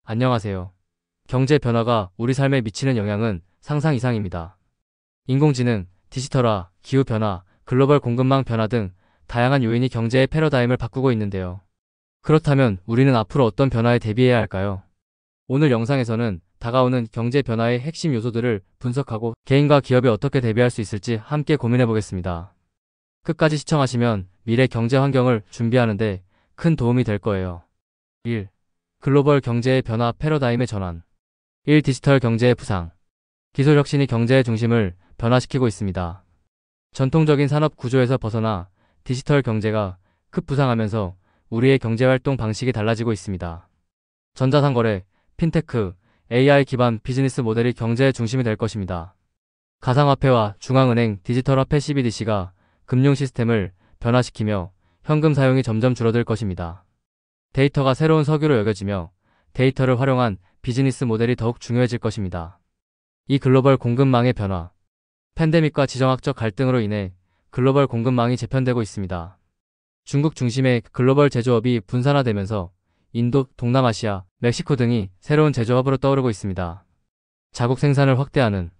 안녕하세요. 경제 변화가 우리 삶에 미치는 영향은 상상 이상입니다. 인공지능, 디지털화, 기후변화, 글로벌 공급망 변화 등 다양한 요인이 경제의 패러다임을 바꾸고 있는데요. 그렇다면 우리는 앞으로 어떤 변화에 대비해야 할까요? 오늘 영상에서는 다가오는 경제 변화의 핵심 요소들을 분석하고 개인과 기업이 어떻게 대비할 수 있을지 함께 고민해 보겠습니다. 끝까지 시청하시면 미래 경제 환경을 준비하는 데 큰 도움이 될 거예요. 1. 글로벌 경제의 변화 패러다임의 전환. 1. 디지털 경제의 부상. 기술 혁신이 경제의 중심을 변화시키고 있습니다. 전통적인 산업 구조에서 벗어나 디지털 경제가 급부상하면서 우리의 경제활동 방식이 달라지고 있습니다. 전자상거래, 핀테크, AI 기반 비즈니스 모델이 경제의 중심이 될 것입니다. 가상화폐와 중앙은행 디지털화폐 CBDC가 금융 시스템을 변화시키며 현금 사용이 점점 줄어들 것입니다. 데이터가 새로운 석유로 여겨지며 데이터를 활용한 비즈니스 모델이 더욱 중요해질 것입니다. 이 글로벌 공급망의 변화. 팬데믹과 지정학적 갈등으로 인해 글로벌 공급망이 재편되고 있습니다. 중국 중심의 글로벌 제조업이 분산화되면서 인도, 동남아시아, 멕시코 등이 새로운 제조업으로 떠오르고 있습니다. 자국 생산을 확대하는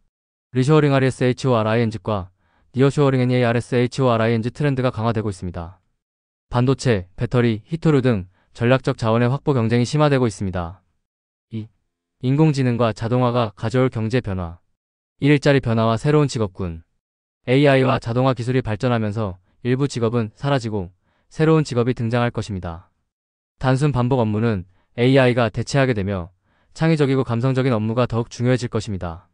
리쇼어링 RSHORING과 니어쇼어링 NEARSHORING 트렌드가 강화되고 있습니다. 반도체, 배터리, 히토류 등 전략적 자원의 확보 경쟁이 심화되고 있습니다. 2. 인공지능과 자동화가 가져올 경제 변화. 일자리 변화와 새로운 직업군. AI와 자동화 기술이 발전하면서 일부 직업은 사라지고 새로운 직업이 등장할 것입니다. 단순 반복 업무는 AI가 대체하게 되며 창의적이고 감성적인 업무가 더욱 중요해질 것입니다.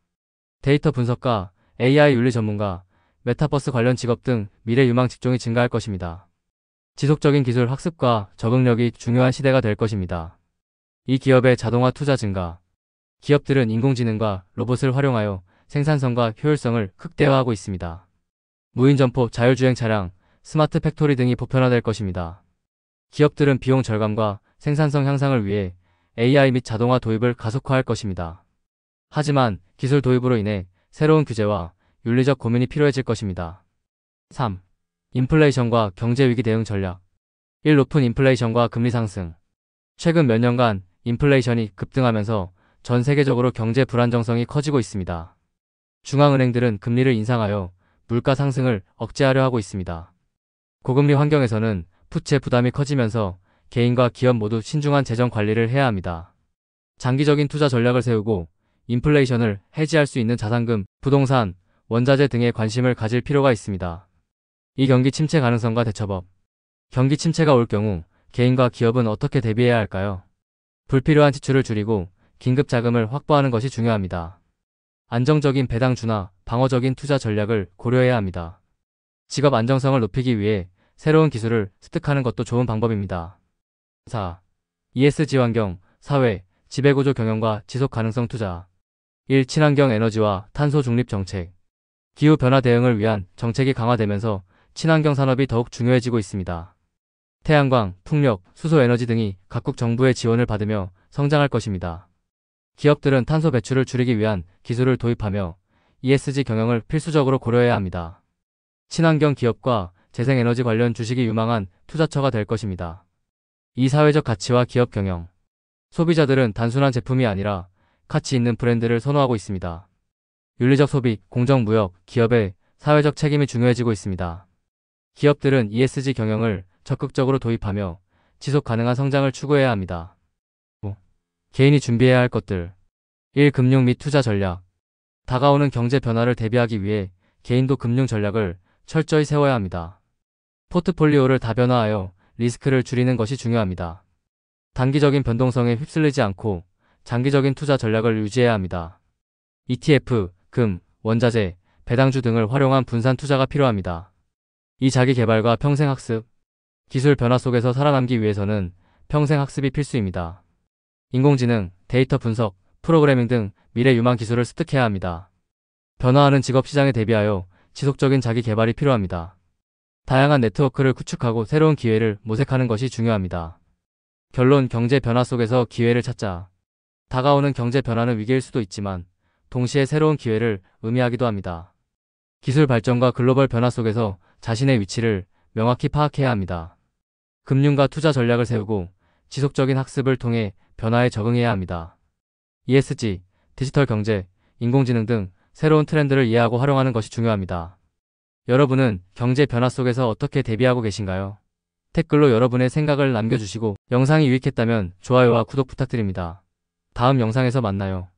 데이터 분석가, AI 윤리 전문가, 메타버스 관련 직업 등 미래 유망 직종이 증가할 것입니다. 지속적인 기술 학습과 적응력이 중요한 시대가 될 것입니다. 이 기업의 자동화 투자 증가. 기업들은 인공지능과 로봇을 활용하여 생산성과 효율성을 극대화하고 있습니다. 무인점포, 자율주행 차량, 스마트 팩토리 등이 보편화될 것입니다. 기업들은 비용 절감과 생산성 향상을 위해 AI 및 자동화 도입을 가속화할 것입니다. 하지만 기술 도입으로 인해 새로운 규제와 윤리적 고민이 필요해질 것입니다. 3. 인플레이션과 경제위기 대응 전략. 1. 높은 인플레이션과 금리 상승. 최근 몇 년간 인플레이션이 급등하면서 전 세계적으로 경제 불안정성이 커지고 있습니다. 중앙은행들은 금리를 인상하여 물가 상승을 억제하려 하고 있습니다. 고금리 환경에서는 부채 부담이 커지면서 개인과 기업 모두 신중한 재정 관리를 해야 합니다. 장기적인 투자 전략을 세우고 인플레이션을 해지할 수 있는 자산금, 부동산, 원자재 등에 관심을 가질 필요가 있습니다. 이 경기 침체 가능성과 대처법. 경기 침체가 올 경우 개인과 기업은 어떻게 대비해야 할까요? 불필요한 지출을 줄이고 긴급 자금을 확보하는 것이 중요합니다. 안정적인 배당 준화, 방어적인 투자 전략을 고려해야 합니다. 직업 안정성을 높이기 위해 새로운 기술을 습득하는 것도 좋은 방법입니다. 4. ESG 환경, 사회, 지배구조 경영과 지속 가능성 투자. 1. 친환경 에너지와 탄소 중립 정책. 기후변화 대응을 위한 정책이 강화되면서 친환경 산업이 더욱 중요해지고 있습니다. 태양광, 풍력, 수소에너지 등이 각국 정부의 지원을 받으며 성장할 것입니다. 기업들은 탄소 배출을 줄이기 위한 기술을 도입하며 ESG 경영을 필수적으로 고려해야 합니다. 친환경 기업과 재생에너지 관련 주식이 유망한 투자처가 될 것입니다. 이 사회적 가치와 기업 경영. 소비자들은 단순한 제품이 아니라 가치 있는 브랜드를 선호하고 있습니다. 윤리적 소비, 공정무역, 기업의 사회적 책임이 중요해지고 있습니다. 기업들은 ESG 경영을 적극적으로 도입하며 지속 가능한 성장을 추구해야 합니다. 5. 개인이 준비해야 할 것들. 1. 금융 및 투자 전략. 다가오는 경제 변화를 대비하기 위해 개인도 금융 전략을 철저히 세워야 합니다. 포트폴리오를 다변화하여 리스크를 줄이는 것이 중요합니다. 단기적인 변동성에 휩쓸리지 않고 장기적인 투자 전략을 유지해야 합니다. ETF, 금, 원자재, 배당주 등을 활용한 분산 투자가 필요합니다. 이 자기 개발과 평생 학습. 기술 변화 속에서 살아남기 위해서는 평생 학습이 필수입니다. 인공지능, 데이터 분석, 프로그래밍 등 미래 유망 기술을 습득해야 합니다. 변화하는 직업 시장에 대비하여 지속적인 자기 개발이 필요합니다. 다양한 네트워크를 구축하고 새로운 기회를 모색하는 것이 중요합니다. 결론. 경제 변화 속에서 기회를 찾자. 다가오는 경제 변화는 위기일 수도 있지만 동시에 새로운 기회를 의미하기도 합니다. 기술 발전과 글로벌 변화 속에서 자신의 위치를 명확히 파악해야 합니다. 금융과 투자 전략을 세우고 지속적인 학습을 통해 변화에 적응해야 합니다. ESG, 디지털 경제, 인공지능 등 새로운 트렌드를 이해하고 활용하는 것이 중요합니다. 여러분은 경제 변화 속에서 어떻게 대비하고 계신가요? 댓글로 여러분의 생각을 남겨주시고 영상이 유익했다면 좋아요와 구독 부탁드립니다. 다음 영상에서 만나요.